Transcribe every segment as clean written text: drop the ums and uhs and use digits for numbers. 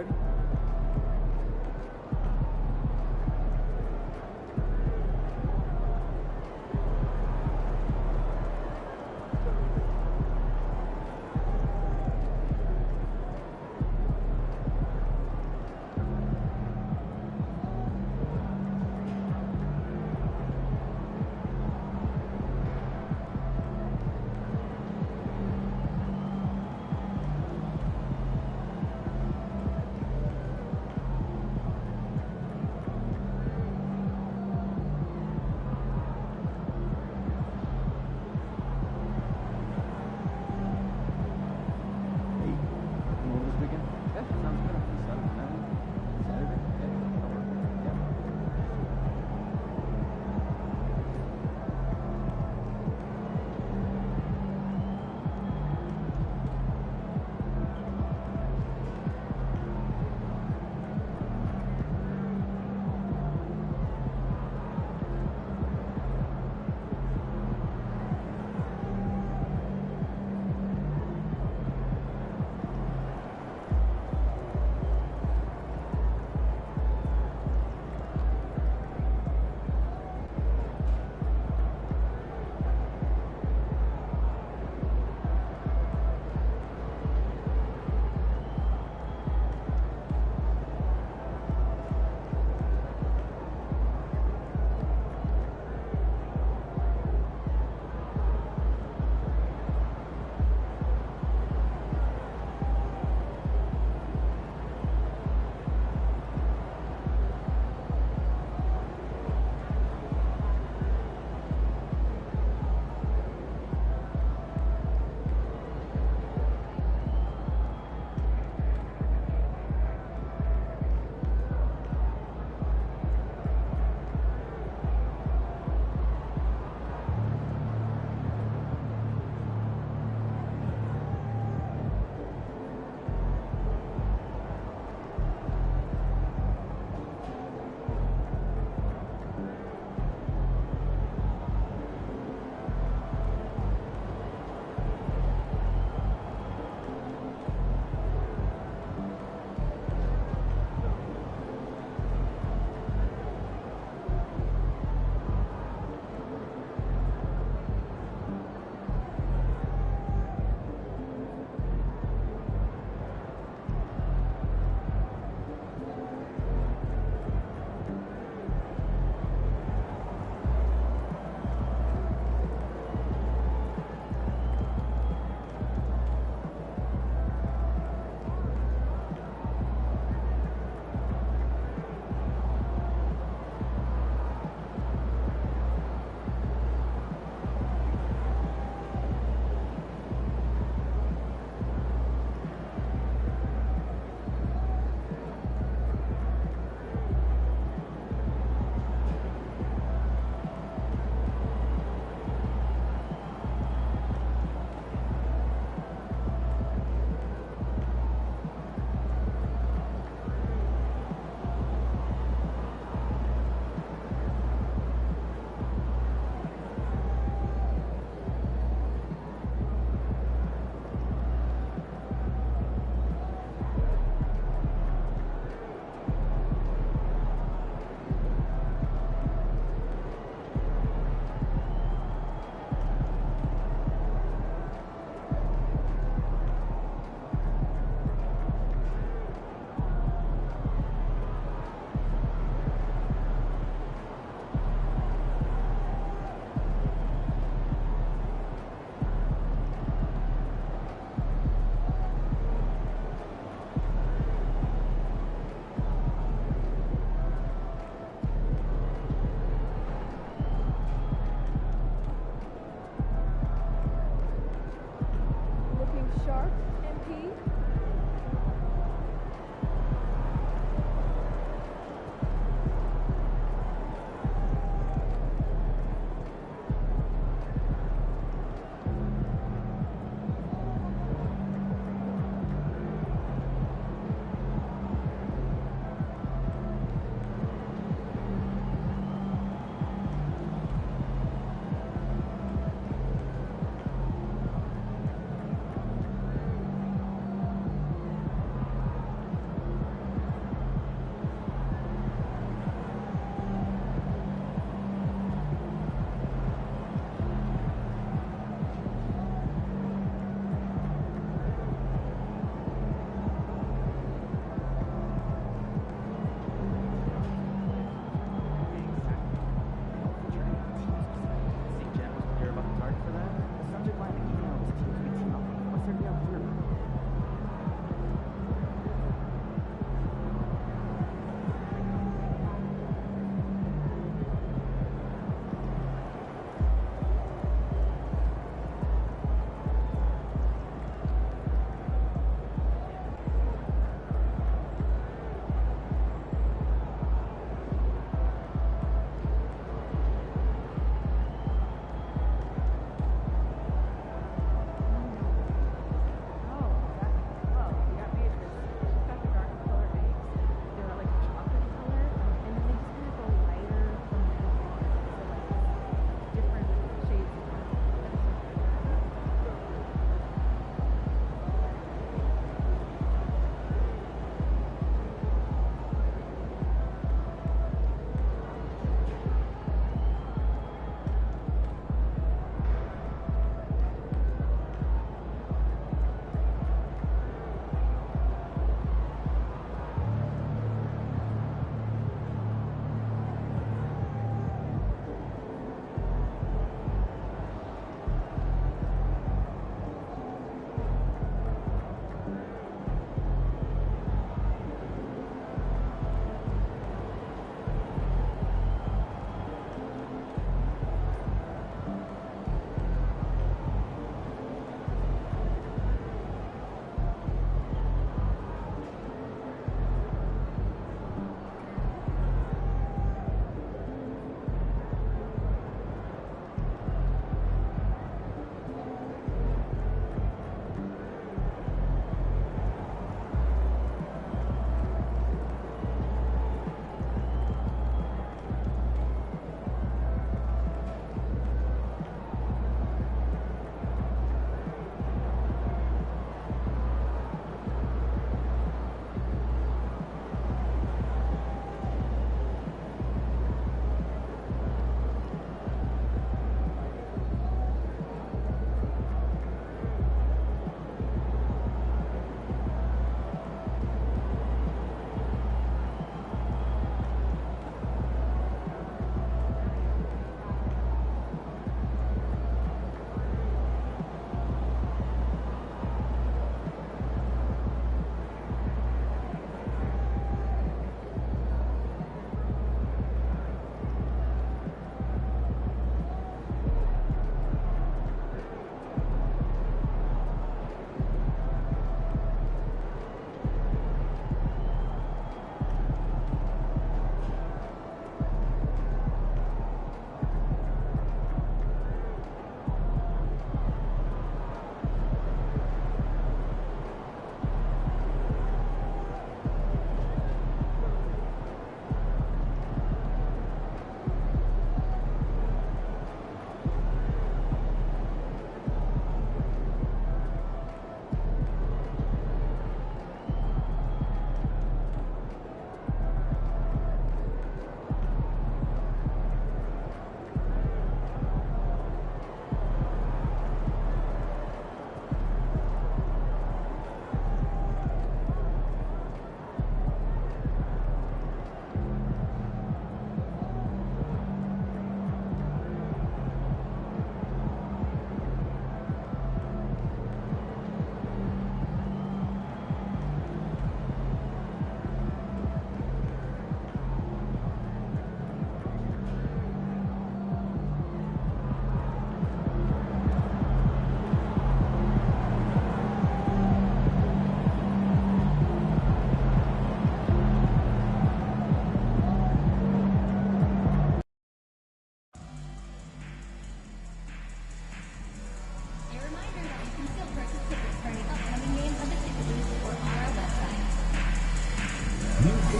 good.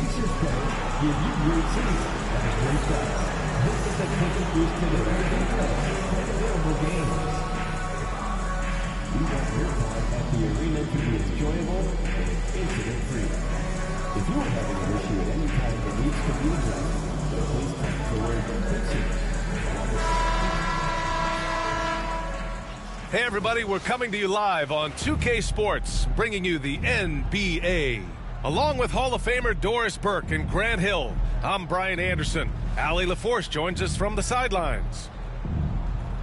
Aces Pay give you great seats at a great price. Visit the Ticket Booth today to play available games. We want your time at the arena to be enjoyable and incident-free. If you are having an issue at any time that needs to be addressed, please text the word "fixing." Hey everybody, we're coming to you live on 2K Sports, bringing you the NBA. Along with Hall of Famer Doris Burke and Grant Hill, I'm Brian Anderson. Allie LaForce joins us from the sidelines.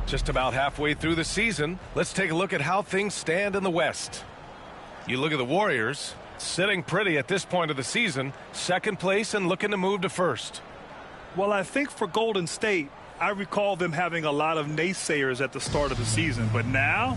Just about halfway through the season, let's take a look at how things stand in the West. You look at the Warriors, sitting pretty at this point of the season, second place and looking to move to first. Well, I think for Golden State, I recall them having a lot of naysayers at the start of the season, but now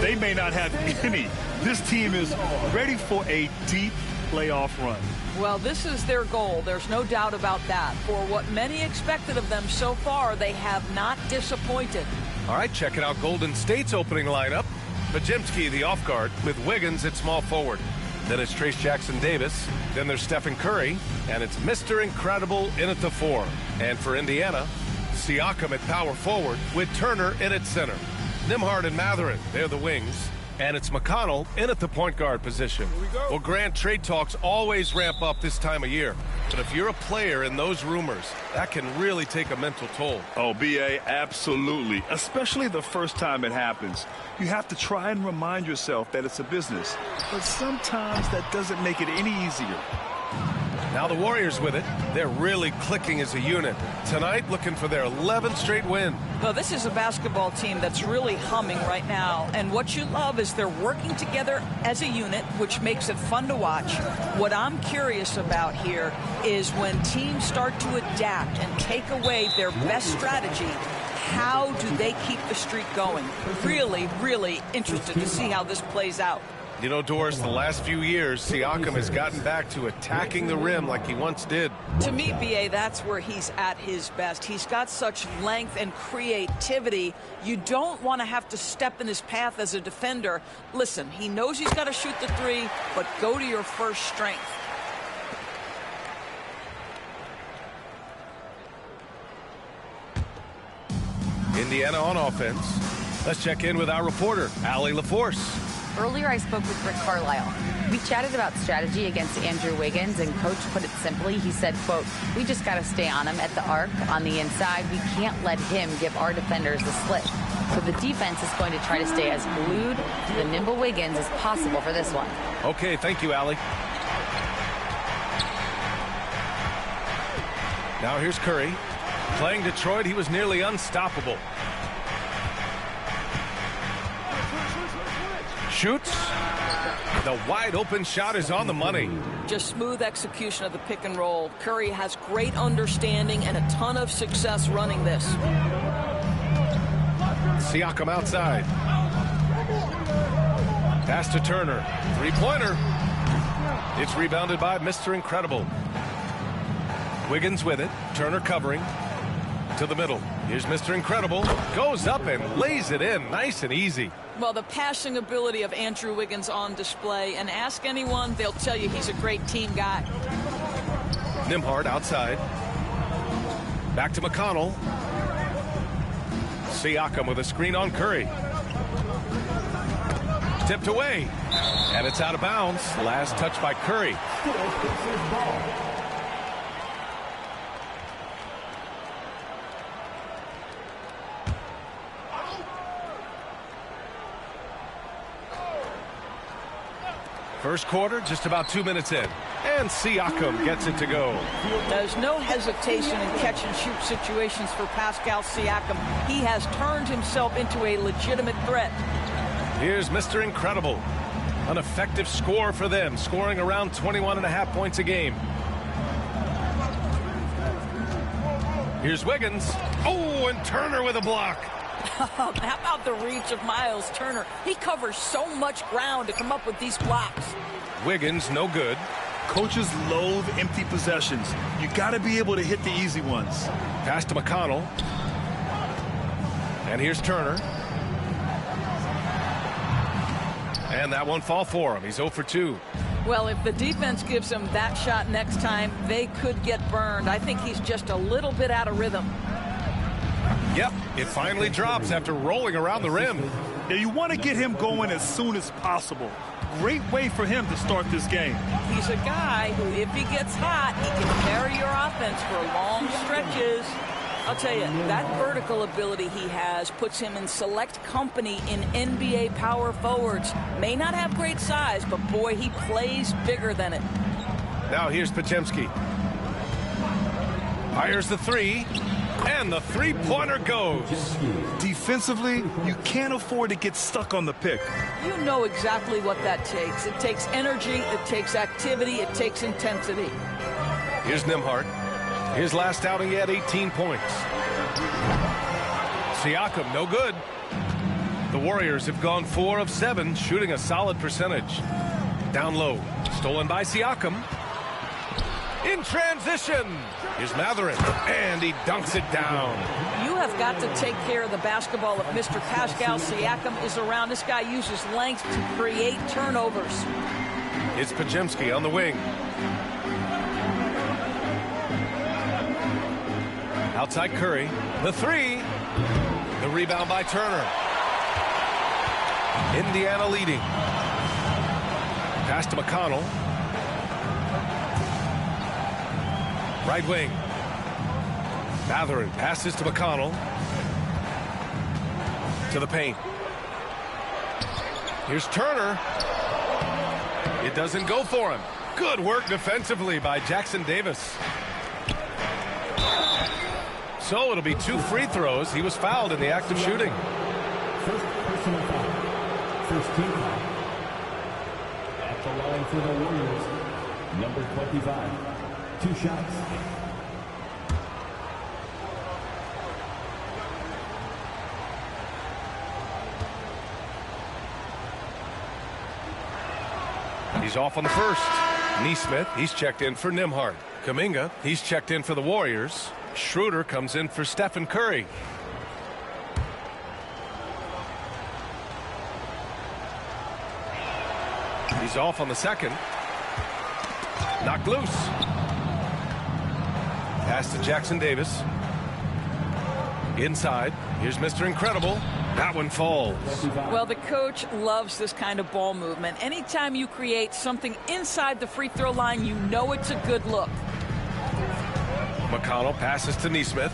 they may not have any. This team is ready for a deep playoff run. Well, this is their goal. There's no doubt about that. For what many expected of them so far, they have not disappointed. All right, checking out Golden State's opening lineup. Bajemski, the off guard, with Wiggins at small forward. Then it's Trace Jackson-Davis. Then there's Stephen Curry. And it's Mr. Incredible in at the 4. And for Indiana, Siakam at power forward with Turner in at center. Nembhard and Mathurin, they're the wings. And it's McConnell in at the point guard position. Well, Grant, trade talks always ramp up this time of year. But if you're a player in those rumors, that can really take a mental toll. Oh, B.A., absolutely. Especially the first time it happens. You have to try and remind yourself that it's a business. But sometimes that doesn't make it any easier. Now the Warriors with it. They're really clicking as a unit. Tonight, looking for their 11th straight win. Well, this is a basketball team that's really humming right now. And what you love is they're working together as a unit, which makes it fun to watch. What I'm curious about here is when teams start to adapt and take away their best strategy, how do they keep the streak going? Really, really interested to see how this plays out. You know, Doris, the last few years, Siakam has gotten back to attacking the rim like he once did. To me, B.A., that's where he's at his best. He's got such length and creativity. You don't want to have to step in his path as a defender. Listen, he knows he's got to shoot the 3, but go to your first strength. Indiana on offense. Let's check in with our reporter, Allie LaForce. Earlier, I spoke with Rick Carlisle. We chatted about strategy against Andrew Wiggins, and Coach put it simply. He said, quote, "We just got to stay on him at the arc. On the inside, we can't let him give our defenders the slip. So the defense is going to try to stay as glued to the nimble Wiggins as possible for this one." Okay, thank you, Allie. Now here's Curry. Playing Detroit, he was nearly unstoppable. Shoots. The wide open shot is on the money. Just smooth execution of the pick and roll. Curry has great understanding and a ton of success running this. Siakam outside. Pass to Turner. Three-pointer. It's rebounded by Mr. Incredible. Wiggins with it. Turner covering. To the middle. Here's Mr. Incredible. Goes up and lays it in. Nice and easy. Well, the passing ability of Andrew Wiggins on display. And ask anyone, they'll tell you he's a great team guy. Nembhard outside. Back to McConnell. Siakam with a screen on Curry. Tipped away. And it's out of bounds. Last touch by Curry. First quarter, just about 2 minutes in. And Siakam gets it to go. There's no hesitation in catch-and-shoot situations for Pascal Siakam. He has turned himself into a legitimate threat. Here's Mr. Incredible. An effective score for them, scoring around 21.5 points a game. Here's Wiggins. Oh, and Turner with a block. How about the reach of Miles Turner? He covers so much ground to come up with these blocks. Wiggins, no good. Coaches loathe empty possessions. You got to be able to hit the easy ones. Pass to McConnell. And here's Turner. And that won't fall for him. He's 0 for 2. Well, if the defense gives him that shot next time, they could get burned. I think he's just a little bit out of rhythm. Yep, it finally drops after rolling around the rim. Yeah, you want to get him going as soon as possible. Great way for him to start this game. He's a guy who, if he gets hot, he can carry your offense for long stretches. I'll tell you, that vertical ability he has puts him in select company in NBA power forwards. May not have great size, but boy, he plays bigger than it. Now here's Podziemski. Fires the three, and the three-pointer goes. Defensively, you can't afford to get stuck on the pick. You know exactly what that takes. It takes energy, it takes activity, it takes intensity. Here's Nembhard. His last outing, he had 18 points. Siakam, no good. The Warriors have gone 4 of 7, shooting a solid percentage. Down low, stolen by Siakam. In transition, here's Matherin, and he dunks it down. You have got to take care of the basketball if Mr. Pascal Siakam is around. This guy uses length to create turnovers. It's Podziemski on the wing. Outside Curry, the three. The rebound by Turner. Indiana leading. Pass to McConnell. Right wing. Matherin passes to McConnell. To the paint. Here's Turner. It doesn't go for him. Good work defensively by Jackson Davis. So it'll be 2 free throws. He was fouled in the act of shooting. First personal foul. First team foul. At the line for the Warriors, number 25. 2 shots. He's off on the first. Nesmith, he's checked in for Nembhard. Kuminga, he's checked in for the Warriors. Schroeder comes in for Stephen Curry. He's off on the second. Knocked loose. Pass to Jackson Davis. Inside. Here's Mr. Incredible. That one falls. Well, the coach loves this kind of ball movement. Anytime you create something inside the free throw line, you know it's a good look. McConnell passes to Nesmith.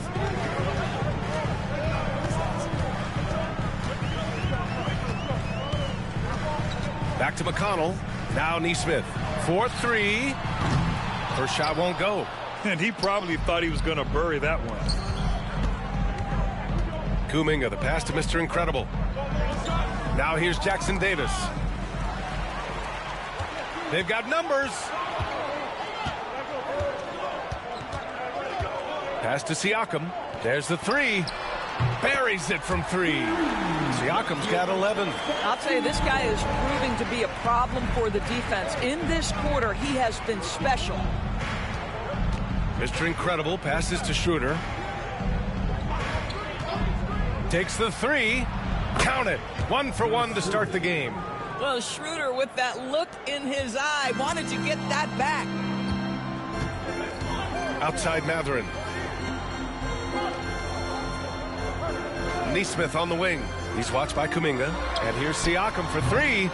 Back to McConnell. Now Nesmith. 4-3. First shot won't go. And he probably thought he was going to bury that one. Kuminga, the pass to Mr. Incredible. Now here's Jackson Davis. They've got numbers. Pass to Siakam. There's the three. Buries it from 3. Siakam's got 11. I'll tell you, this guy is proving to be a problem for the defense. In this quarter, he has been special. Mr. Incredible passes to Schroeder. Takes the 3. Count it. 1 for 1 to start the game. Well, Schroeder, with that look in his eye, wanted to get that back. Outside Matherin. Nesmith on the wing. He's watched by Kuminga. And here's Siakam for 3.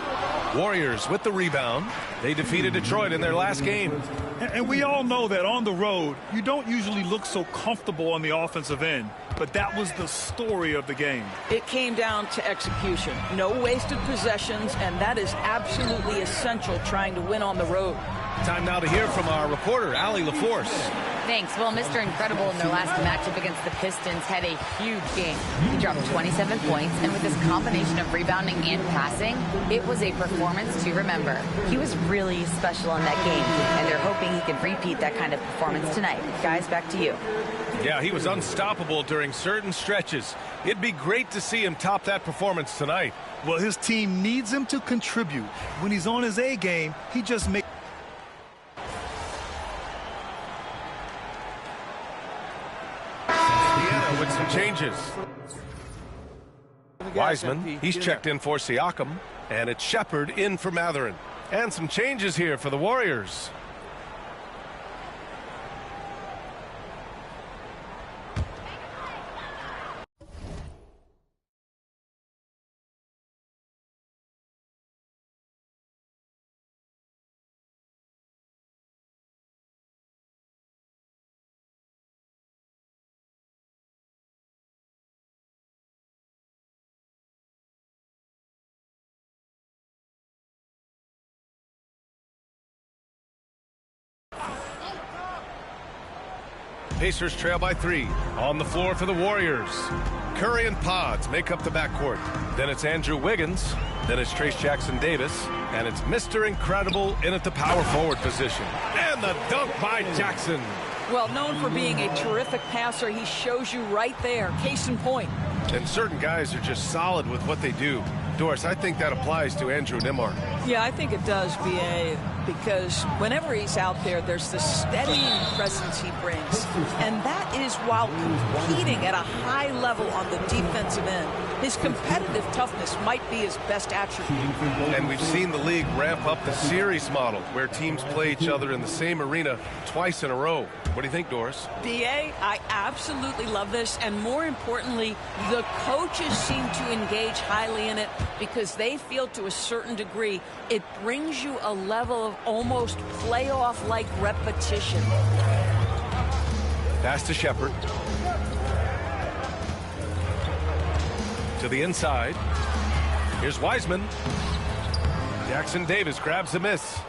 Warriors with the rebound. They defeated Detroit in their last game. And we all know that on the road, you don't usually look so comfortable on the offensive end. But that was the story of the game. It came down to execution. No wasted possessions, and that is absolutely essential trying to win on the road. Time now to hear from our reporter, Allie LaForce. Thanks. Well, Mr. Incredible in their last matchup against the Pistons had a huge game. He dropped 27 points, and with this combination of rebounding and passing, it was a performance to remember. He was really special in that game, and they're hoping he can repeat that kind of performance tonight. Guys, back to you. Yeah, he was unstoppable during certain stretches. It'd be great to see him top that performance tonight. Well, his team needs him to contribute. When he's on his A game, he just makes... With some changes. Wiseman, he's checked in for Siakam, and it's Shepard in for Matherin. And some changes here for the Warriors. Pacers trail by 3. On the floor for the Warriors. Curry and Pods make up the backcourt. Then it's Andrew Wiggins. Then it's Trace Jackson-Davis. And it's Mr. Incredible in at the power forward position. And the dunk by Jackson. Well, known for being a terrific passer, he shows you right there. Case in point. And certain guys are just solid with what they do. Doris, I think that applies to Andrew Nembhard. Yeah, I think it does, B.A., because whenever he's out there, there's this steadying presence he brings. And that is while competing at a high level on the defensive end. His competitive toughness might be his best attribute. And we've seen the league ramp up the series model, where teams play each other in the same arena twice in a row. What do you think, Doris? B.A., I absolutely love this. And more importantly, the coaches seem to engage highly in it because they feel to a certain degree it brings you a level of almost playoff-like repetition. Pass to Shepherd. To the inside. Here's Wiseman. Jackson-Davis grabs the miss.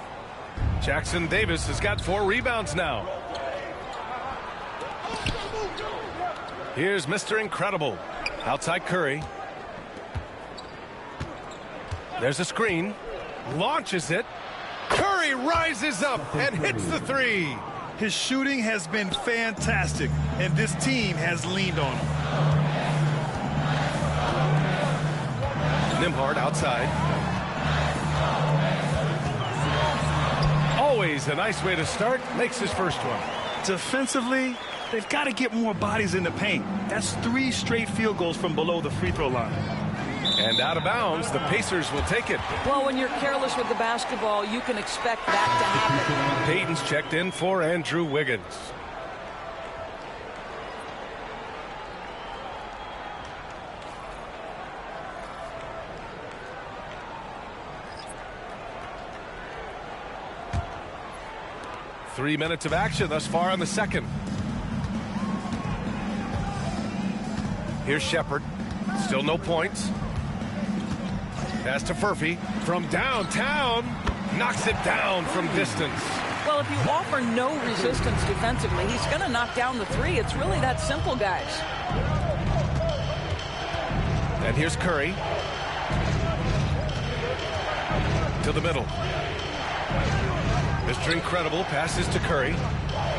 Jackson-Davis has got 4 rebounds now. Here's Mr. Incredible. Outside Curry. There's a screen. Launches it. Curry rises up and hits the 3. His shooting has been fantastic, and this team has leaned on him. Nembhard outside. Always a nice way to start. Makes his first one. Defensively, they've got to get more bodies in the paint. That's 3 straight field goals from below the free throw line. And out of bounds, the Pacers will take it. Well, when you're careless with the basketball, you can expect that to happen. Payton's checked in for Andrew Wiggins. Three minutes of action thus far in the second. Here's Shepherd. Still no points. Pass to Furphy from downtown. Knocks it down from distance. Well, if you offer no resistance defensively, he's going to knock down the 3. It's really that simple, guys. And here's Curry. To the middle. Mr. Incredible passes to Curry.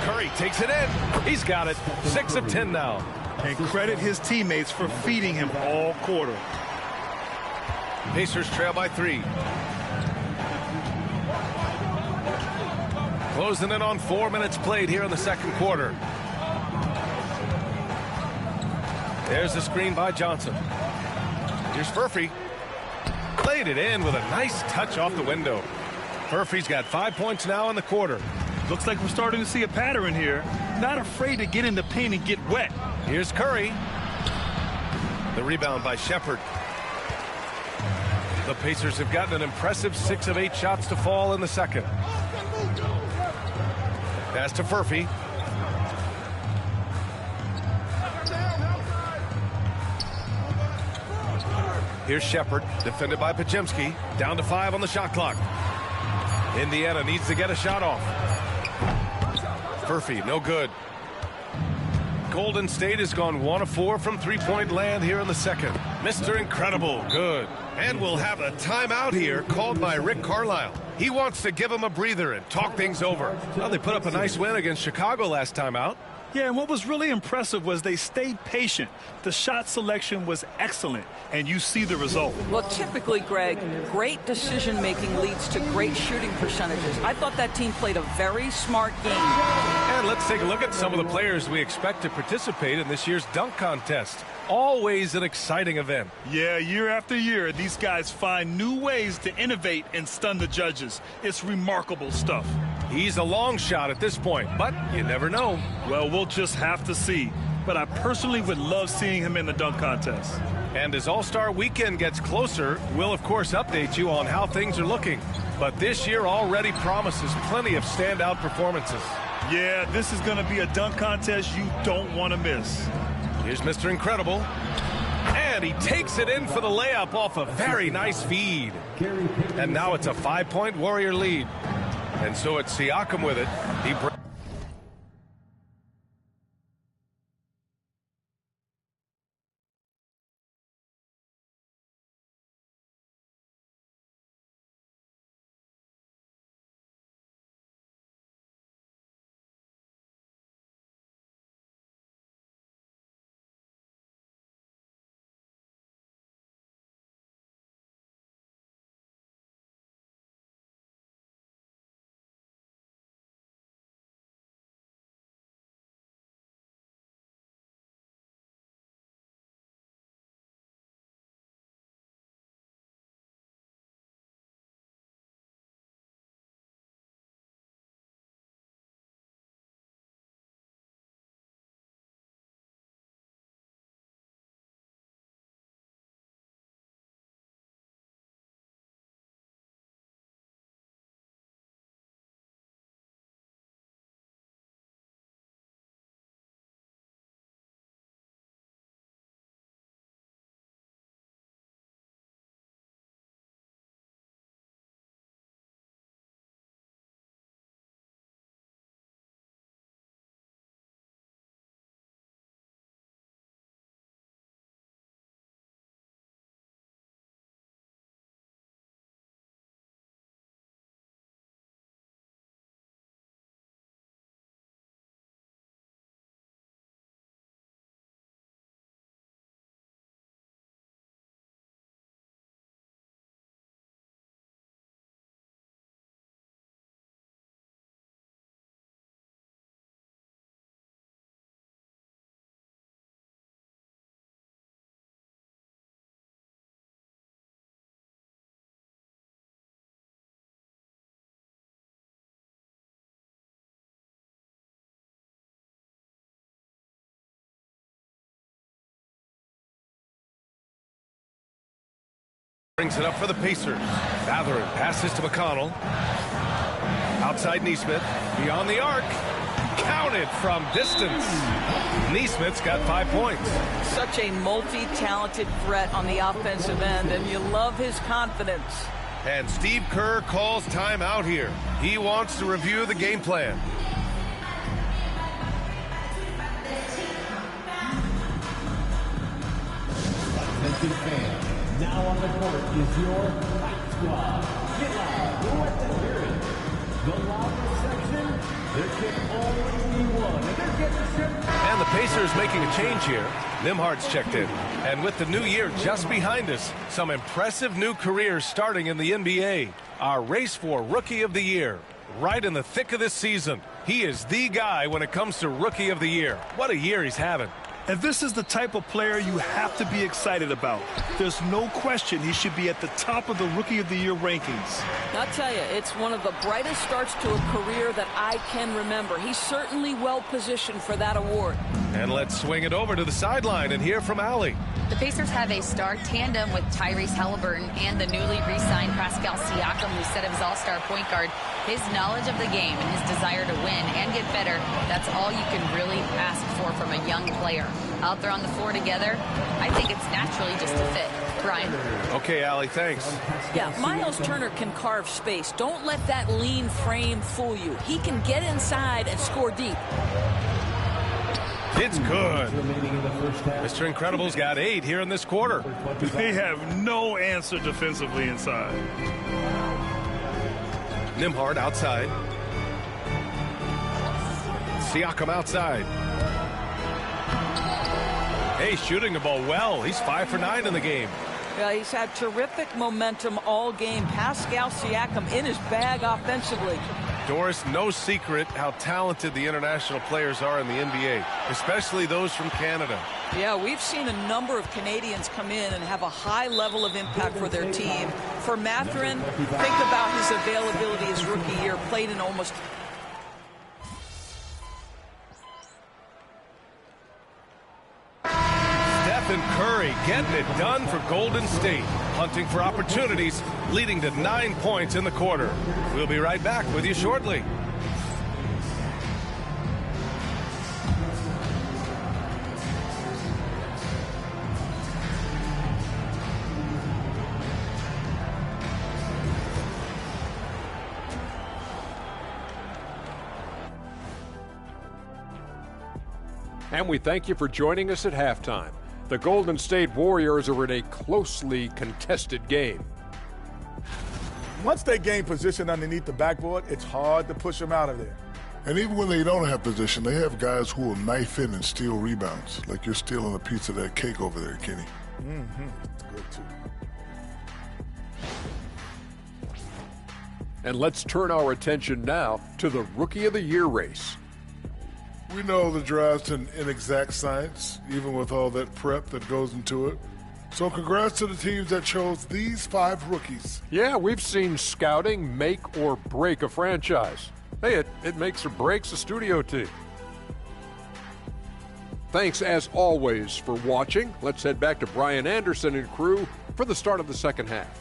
Curry takes it in. He's got it. 6 of 10 now. And credit his teammates for feeding him all quarter. Pacers trail by 3. Closing in on 4 minutes played here in the second quarter. There's the screen by Johnson. Here's Furphy. Played it in with a nice touch off the window. Furphy's got 5 points now in the quarter. Looks like we're starting to see a pattern here. Not afraid to get in the paint and get wet. Here's Curry. The rebound by Shepherd. The Pacers have gotten an impressive 6 of 8 shots to fall in the second. Pass to Furphy. Here's Shepherd, defended by Pajemski. Down to 5 on the shot clock. Indiana needs to get a shot off. Furphy, no good. Golden State has gone 1 of 4 from three-point land here in the second. Mr. Incredible, good. And we'll have a timeout here called by Rick Carlisle. He wants to give him a breather and talk things over. Well, they put up a nice win against Chicago last time out. Yeah, and what was really impressive was they stayed patient. The shot selection was excellent, and you see the result. Well, typically, Greg, great decision-making leads to great shooting percentages. I thought that team played a very smart game. And let's take a look at some of the players we expect to participate in this year's dunk contest. Always an exciting event. Yeah, year after year, these guys find new ways to innovate and stun the judges. It's remarkable stuff. He's a long shot at this point, but you never know. Well, we'll just have to see. But I personally would love seeing him in the dunk contest. And as All-Star Weekend gets closer, we'll of course update you on how things are looking. But this year already promises plenty of standout performances. Yeah, this is going to be a dunk contest you don't want to miss. Here's Mr. Incredible. And he takes it in for the layup off a very nice feed. And now it's a 5-point Warrior lead. And so it's Siakam with it. He brings it up for the Pacers. Mathurin passes to McConnell. Outside Nesmith. Beyond the arc. Counted from distance. Nesmith's got 5 points. Such a multi-talented threat on the offensive end, and you love his confidence. And Steve Kerr calls timeout here. He wants to review the game plan. Attention fans. Now on the court is your Fight Squad. Get loud, let them hear it. The loudest section, there can only be one. And they're getting shipped. And the Pacers making a change here. Nimhard's checked in. And with the new year just behind us, some impressive new careers starting in the NBA. Our race for Rookie of the Year. Right in the thick of this season. He is the guy when it comes to Rookie of the Year. What a year he's having. And this is the type of player you have to be excited about. There's no question he should be at the top of the Rookie of the Year rankings. I'll tell you, it's one of the brightest starts to a career that I can remember. He's certainly well positioned for that award. And let's swing it over to the sideline and hear from Allie. The Pacers have a star tandem with Tyrese Halliburton and the newly re-signed Pascal Siakam, who said of his all-star point guard, his knowledge of the game and his desire to win and get better, that's all you can really ask for from a young player. Out there on the floor together, I think it's naturally just a fit. Brian. Okay, Allie, thanks. Yeah, Miles Turner can carve space. Don't let that lean frame fool you. He can get inside and score deep. It's good. Mr. Incredible's got 8 here in this quarter. They have no answer defensively inside. Nimhard outside. Siakam outside. Hey, shooting the ball well. He's 5 for 9 in the game. Yeah, he's had terrific momentum all game. Pascal Siakam in his bag offensively. Doris, no secret how talented the international players are in the NBA, especially those from Canada. Yeah, we've seen a number of Canadians come in and have a high level of impact for their team. For Mathurin, think about his availability his rookie year, played in almost... Stephen Curry getting it done for Golden State, hunting for opportunities, leading to 9 points in the quarter. We'll be right back with you shortly. And we thank you for joining us at halftime. The Golden State Warriors are in a closely contested game. Once they gain position underneath the backboard, it's hard to push them out of there. And even when they don't have position, they have guys who will knife in and steal rebounds, like you're stealing a piece of that cake over there, Kenny. That's good, too. And let's turn our attention now to the Rookie of the Year race. We know the draft's an inexact science, even with all that prep that goes into it. So congrats to the teams that chose these 5 rookies. Yeah, we've seen scouting make or break a franchise. Hey, it makes or breaks a studio team. Thanks, as always, for watching. Let's head back to Brian Anderson and crew for the start of the second half.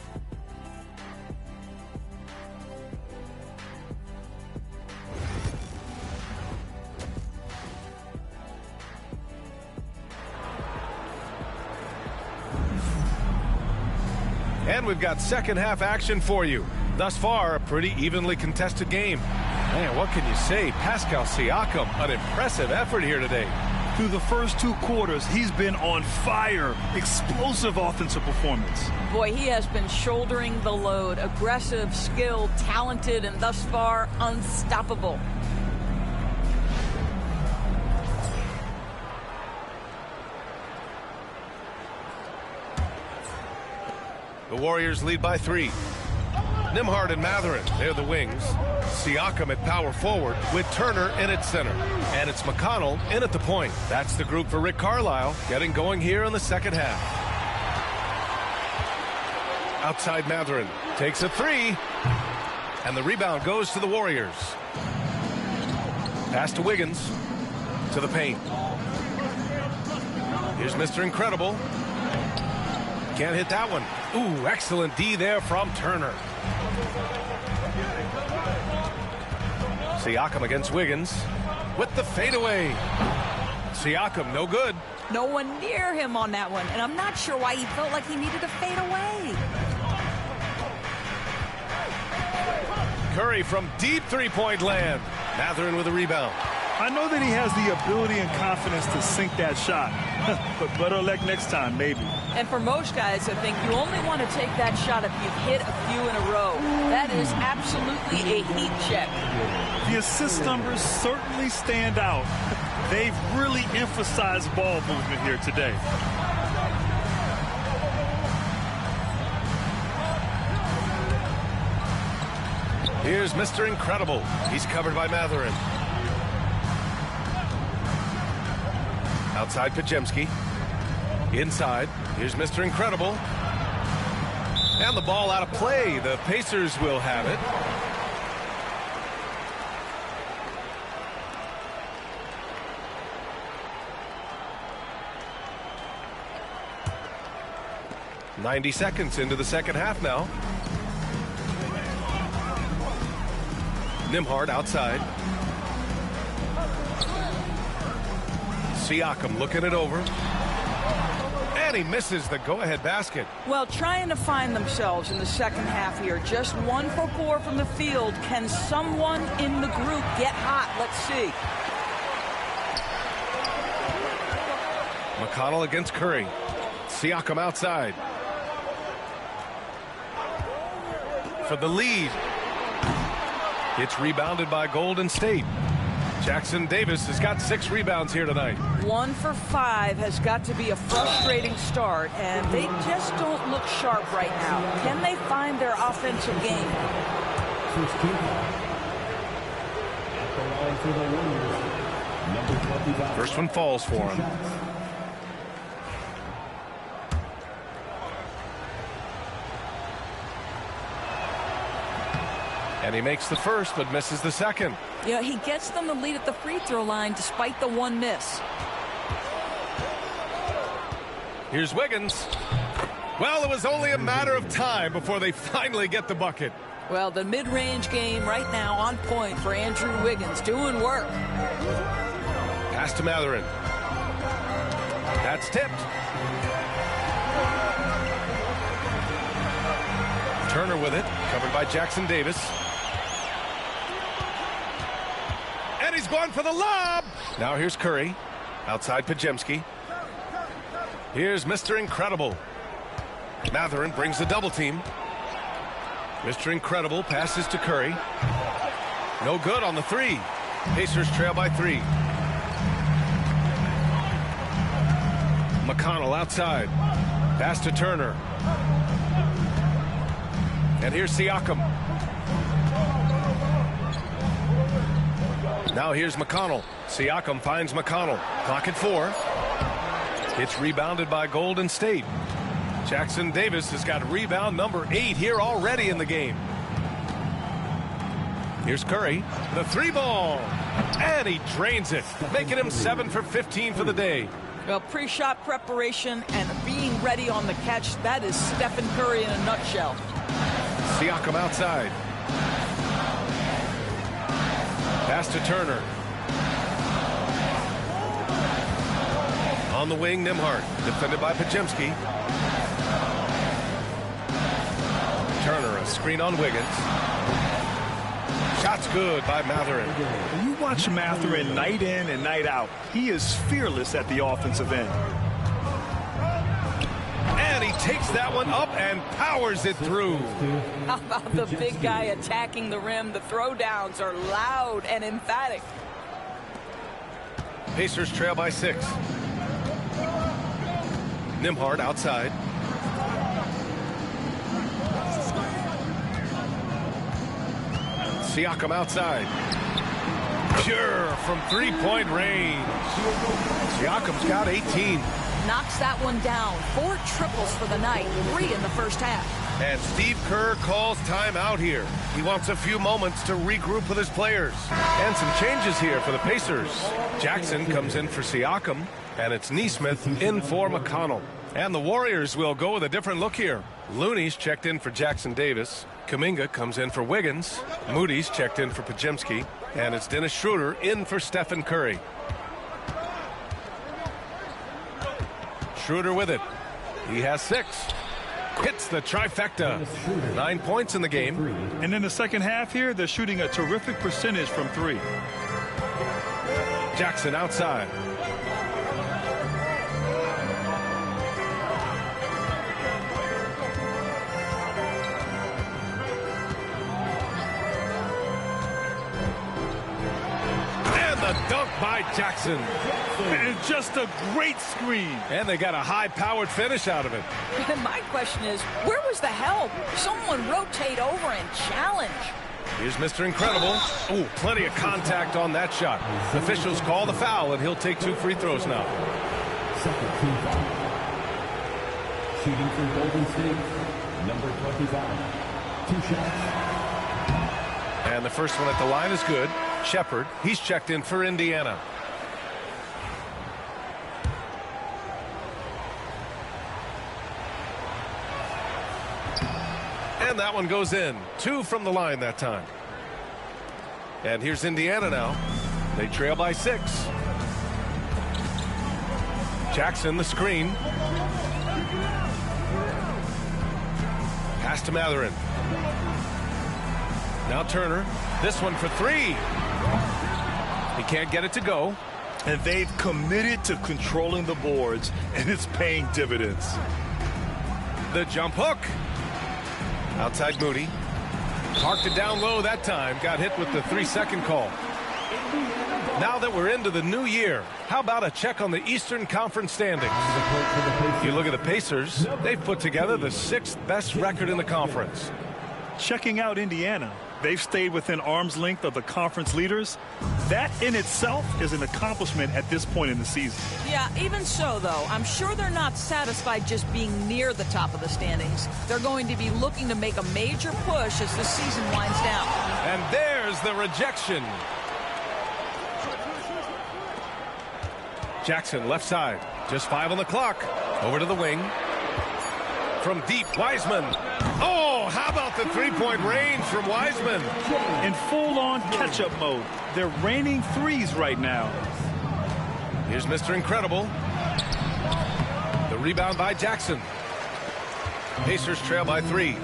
And we've got second half action for you. Thus far, a pretty evenly contested game. Man, what can you say? Pascal Siakam, an impressive effort here today. Through the first 2 quarters, he's been on fire. Explosive offensive performance. Boy, he has been shouldering the load. Aggressive, skilled, talented, and thus far, unstoppable. The Warriors lead by 3. Nembhard and Mathurin, they're the wings. Siakam at power forward with Turner in at center. And it's McConnell in at the point. That's the group for Rick Carlisle, getting going here in the second half. Outside Mathurin takes a 3. And the rebound goes to the Warriors. Pass to Wiggins. To the paint. Here's Mr. Incredible. Can't hit that one. Ooh, excellent D there from Turner. Siakam against Wiggins with the fadeaway. Siakam, no good. No one near him on that one, and I'm not sure why he felt like he needed to fade away. Curry from deep three-point land. Mathurin with a rebound. I know that he has the ability and confidence to sink that shot, but better luck next time, maybe. And for most guys, I think you only want to take that shot if you've hit a few in a row. That is absolutely a heat check. The assist numbers certainly stand out. They've really emphasized ball movement here today. Here's Mr. Incredible. He's covered by Mathurin. Outside Pajemski. Inside. Here's Mr. Incredible. And the ball out of play. The Pacers will have it. "90 seconds into the second half now. Nembhard outside. Siakam looking it over. And he misses the go-ahead basket. Well, trying to find themselves in the second half here. Just 1 for 4 from the field. Can someone in the group get hot? Let's see. McConnell against Curry. Siakam outside. For the lead. It's rebounded by Golden State. Jackson Davis has got 6 rebounds here tonight. 1 for 5 has got to be a frustrating start, and they just don't look sharp right now. Can they find their offensive game? First team foul. At the line for the Warriors, number 25. First one falls for him. And he makes the first, but misses the second. Yeah, he gets them the lead at the free throw line despite the 1 miss. Here's Wiggins. Well, it was only a matter of time before they finally get the bucket. Well, the mid-range game right now on point for Andrew Wiggins, doing work. Pass to Matherin. That's tipped. Turner with it, covered by Jackson Davis. And he's going for the lob. Now here's Curry, outside Pajemski. Here's Mr. Incredible. Matherin brings the double team. Mr. Incredible passes to Curry. No good on the 3. Pacers trail by 3. McConnell outside. Pass to Turner. And here's Siakam. Now here's McConnell. Siakam finds McConnell. Clock at 4. It's rebounded by Golden State. Jackson Davis has got rebound number 8 here already in the game. Here's Curry. The 3-ball. And he drains it, making him 7 for 15 for the day. Well, pre-shot preparation and being ready on the catch, that is Stephen Curry in a nutshell. Siakam outside. Pass to Turner. On the wing, Nembhard, defended by Pajemski. Turner, a screen on Wiggins. Shot's good by Matherin. When you watch Matherin night in and night out, he is fearless at the offensive end. And he takes that one up and powers it through. How about the big guy attacking the rim? The throwdowns are loud and emphatic. Pacers trail by 6. Nembhard outside. Siakam outside. Pure from 3-point range. Siakam's got 18. Knocks that one down. 4 triples for the night, 3 in the first half. And Steve Kerr calls timeout here. He wants a few moments to regroup with his players. And some changes here for the Pacers. Jackson comes in for Siakam, and it's Nesmith in for McConnell. And the Warriors will go with a different look here. Looney's checked in for Jackson Davis. Kuminga comes in for Wiggins. Moody's checked in for Pajemski. And it's Dennis Schroeder in for Stephen Curry. Schroeder with it. He has 6. Hits the trifecta. 9 points in the game. And in the second half here, they're shooting a terrific percentage from 3. Jackson outside. Dunk by Jackson. And just a great screen. And they got a high-powered finish out of it. My question is, where was the help? Someone rotate over and challenge. Here's Mr. Incredible. Oh, plenty of contact on that shot. The officials call the foul, and he'll take 2 free throws now. Second team foul. Shooting for Golden State, number 25. 2 shots. And the first one at the line is good. Shepard, he's checked in for Indiana. And that one goes in. 2 from the line that time. And here's Indiana now. They trail by 6. Jackson, the screen. Pass to Matherin. Now Turner. This one for 3. He can't get it to go. And they've committed to controlling the boards, and it's paying dividends. The jump hook. Outside Moody. Parked it down low that time. Got hit with the 3-second call. Now that we're into the new year, how about a check on the Eastern Conference standings? You look at the Pacers, they've put together the 6th best record in the conference. Checking out Indiana, they've stayed within arm's length of the conference leaders. That in itself is an accomplishment at this point in the season. Yeah, even so, though, I'm sure they're not satisfied just being near the top of the standings. They're going to be looking to make a major push as the season winds down. And there's the rejection. Jackson, left side. Just 5 on the clock. Over to the wing. From deep, Wiseman. Oh, how about the three-point range from Wiseman? In full-on catch-up mode. They're raining threes right now. Here's Mr. Incredible. The rebound by Jackson. Pacers trail by 3.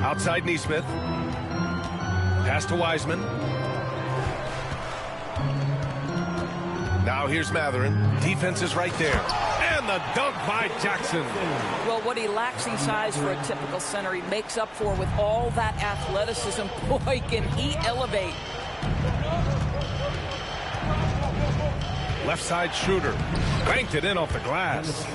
Outside Neesmith. Pass to Wiseman. Now here's Matherin. Defense is right there. And the dunk by Jackson. Well, what he lacks in size for a typical center, he makes up for with all that athleticism. Boy, can he elevate. Left side Schroeder. Banked it in off the glass.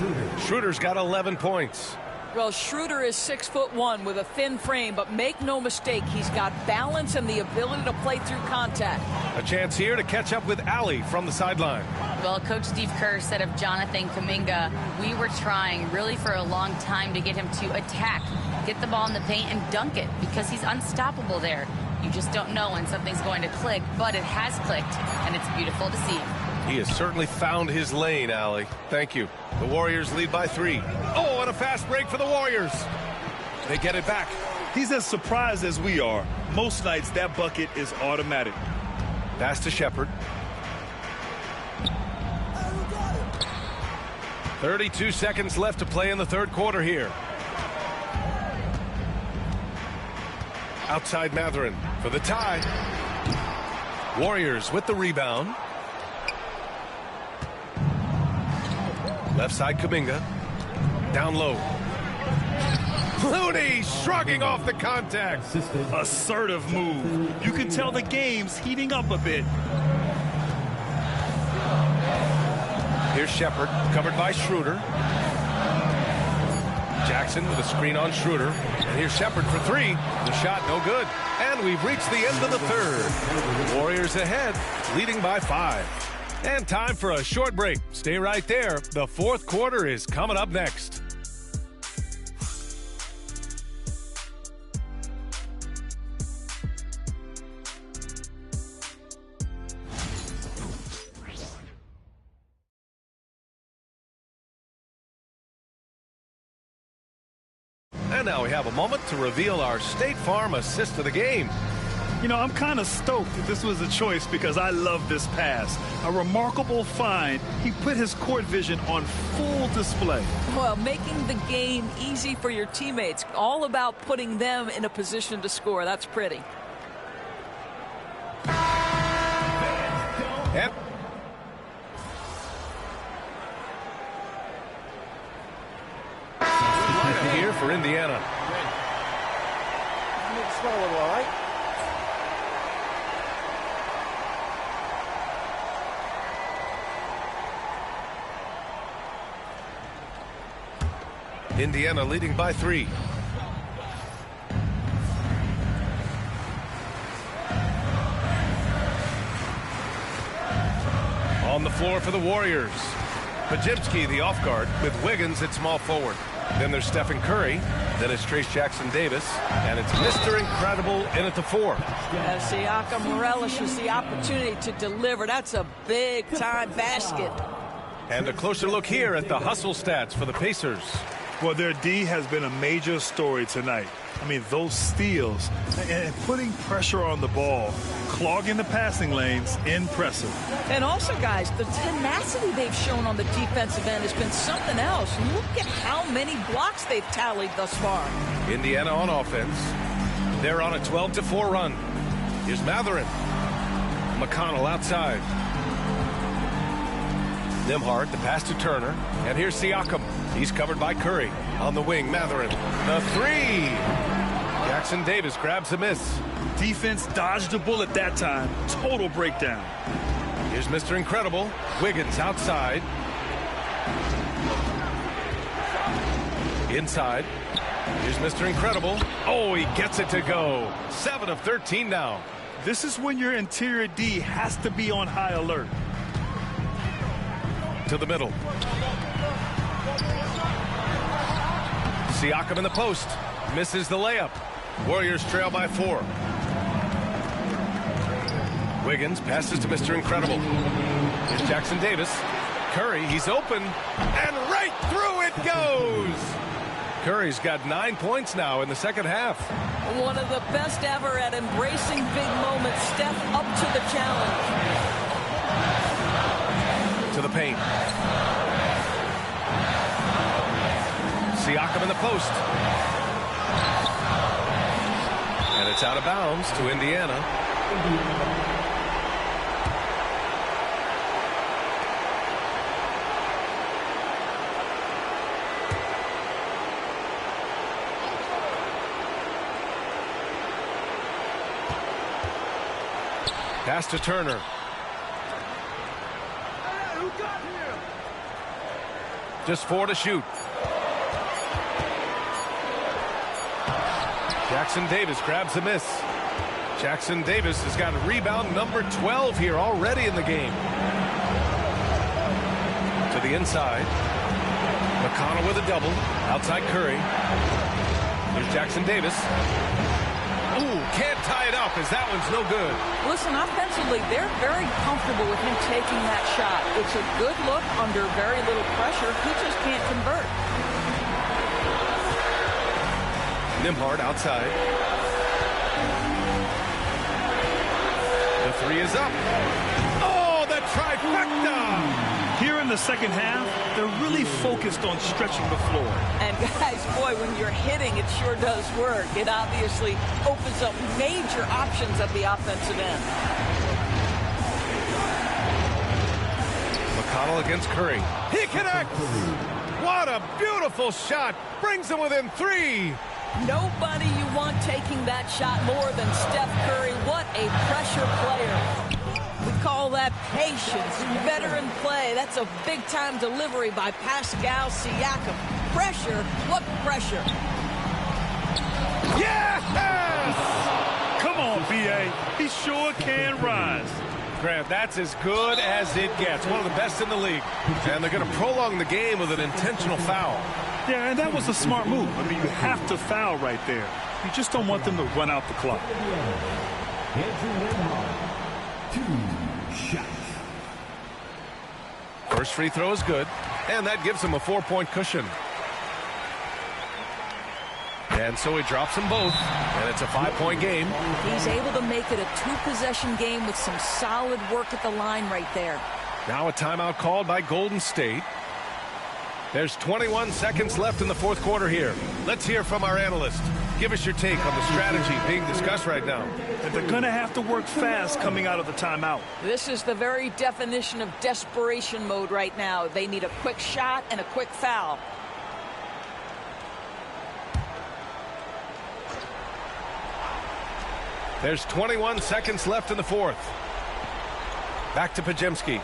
Schroeder's got 11 points. Well, Schroeder is 6'1" with a thin frame, but make no mistake, he's got balance and the ability to play through contact. A chance here to catch up with Allie from the sideline. Well, Coach Steve Kerr said of Jonathan Kuminga, we were trying really for a long time to get him to attack, get the ball in the paint and dunk it because he's unstoppable there. You just don't know when something's going to click, but it has clicked, and it's beautiful to see. He has certainly found his lane, Allie. Thank you. The Warriors lead by 3. Oh, and a fast break for the Warriors. They get it back. He's as surprised as we are. Most nights, that bucket is automatic. Pass to Shepherd. 32 seconds left to play in the third quarter here. Outside Matherin for the tie. Warriors with the rebound. Left side Kuminga. Down low. Looney shrugging off the contact. Assertive move. You can tell the game's heating up a bit. Here's Shepherd, covered by Schroeder. Jackson with a screen on Schroeder. And here's Shepherd for 3. The shot no good. And we've reached the end of the third. Warriors ahead, leading by 5. And time for a short break. Stay right there. The fourth quarter is coming up next. And now we have a moment to reveal our State Farm assist of the game. You know, I'm kind of stoked that this was a choice because I love this pass. A remarkable find. He put his court vision on full display. Well, making the game easy for your teammates. All about putting them in a position to score. That's pretty. Yep. Here for Indiana. Smell a little, all right? Indiana leading by 3. On the floor for the Warriors. Pajimski, the off guard, with Wiggins at small forward. Then there's Stephen Curry. Then it's Trace Jackson Davis. And it's Mr. Incredible in at the 4. As Siakam relishes the opportunity to deliver. That's a big-time basket. And a closer look here at the hustle stats for the Pacers. Well, their D has been a major story tonight. I mean, those steals and putting pressure on the ball, clogging the passing lanes, impressive. And also, guys, the tenacity they've shown on the defensive end has been something else. Look at how many blocks they've tallied thus far. Indiana on offense. They're on a 12-4 run. Here's Matherin. McConnell outside. Nembhard, the pass to Turner. And here's Siakam. He's covered by Curry. On the wing, Matherin. The 3. Jackson Davis grabs a miss. Defense dodged the bullet that time. Total breakdown. Here's Mr. Incredible. Wiggins outside. Inside. Here's Mr. Incredible. Oh, he gets it to go. 7 of 13 now. This is when your interior D has to be on high alert. To the middle. Siakam in the post. Misses the layup. Warriors trail by 4. Wiggins passes to Mr. Incredible. Here's Jackson Davis. Curry, he's open. And right through it goes. Curry's got 9 points now in the second half. One of the best ever at embracing big moments. Step up to the challenge. To the paint. Siakam in the post. And it's out of bounds to Indiana. Pass to Turner. Just 4 to shoot. Jackson Davis grabs the miss. Jackson Davis has got rebound number 12 here already in the game. To the inside. McConnell with a double. Outside Curry. Here's Jackson Davis. Ooh, can't tie it up as that one's no good. Listen, offensively, they're very comfortable with him taking that shot. It's a good look under very little pressure. He just can't convert. Nembhard outside. The 3 is up. Oh, the trifecta! Here in the second half, they're really focused on stretching the floor. And guys, boy, when you're hitting, it sure does work. It obviously opens up major options at the offensive end. McConnell against Curry. He connects! What a beautiful shot! Brings him within 3. Nobody you want taking that shot more than Steph Curry. What a pressure player. We call that patience. Veteran play. That's a big-time delivery by Pascal Siakam. Pressure. What pressure? Yes! Come on, B.A. He sure can rise. Grant, that's as good as it gets. One of the best in the league. And they're going to prolong the game with an intentional foul. Yeah, and that was a smart move. I mean, you have to foul right there. You just don't want them to run out the clock. First free throw is good, and that gives him a 4-point cushion. And so he drops them both, and it's a 5-point game. He's able to make it a 2-possession game with some solid work at the line right there. Now a timeout called by Golden State. There's 21 seconds left in the fourth quarter here. Let's hear from our analyst. Give us your take on the strategy being discussed right now. They're going to have to work fast coming out of the timeout. This is the very definition of desperation mode right now. They need a quick shot and a quick foul. There's 21 seconds left in the fourth. Back to Podziemski.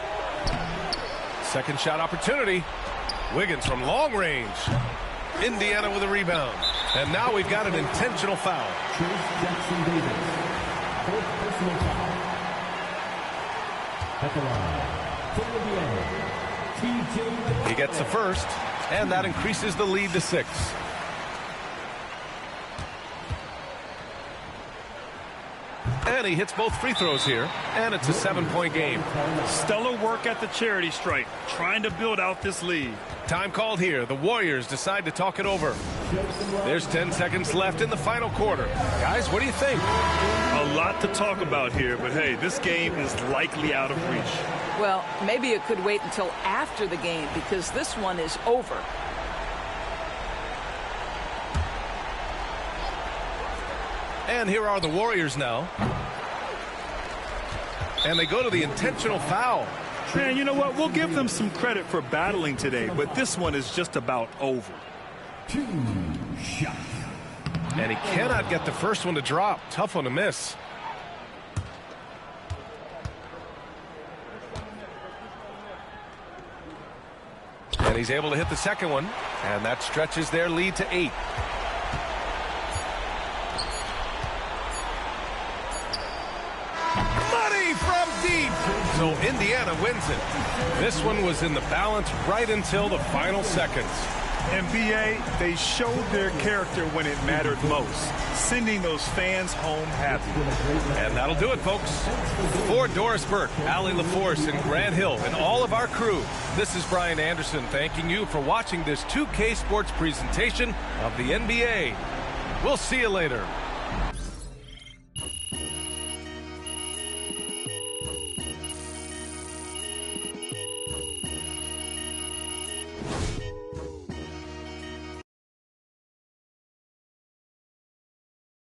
Second shot opportunity. Wiggins from long range. Indiana with a rebound. And now we've got an intentional foul. Jackson Davis. Fourth personal foul. At the line. For Indiana. He gets the first, and that increases the lead to 6. And he hits both free throws here, and it's a 7-point game. Stellar work at the charity stripe, trying to build out this lead. Time called here. The Warriors decide to talk it over. There's 10 seconds left in the final quarter. Guys, what do you think? A lot to talk about here, but hey, this game is likely out of reach. Well, maybe it could wait until after the game because this one is over. And here are the Warriors now. And they go to the intentional foul. Man, you know what? We'll give them some credit for battling today, but this one is just about over. 2 shots. And he cannot get the first one to drop. Tough one to miss. And he's able to hit the second one, and that stretches their lead to 8. Money from deep! So Indiana wins it. This one was in the balance right until the final seconds. NBA, they showed their character when it mattered most, sending those fans home happy. And that'll do it, folks. For Doris Burke, Allie LaForce, and Grant Hill, and all of our crew, this is Brian Anderson thanking you for watching this 2K Sports presentation of the NBA. We'll see you later.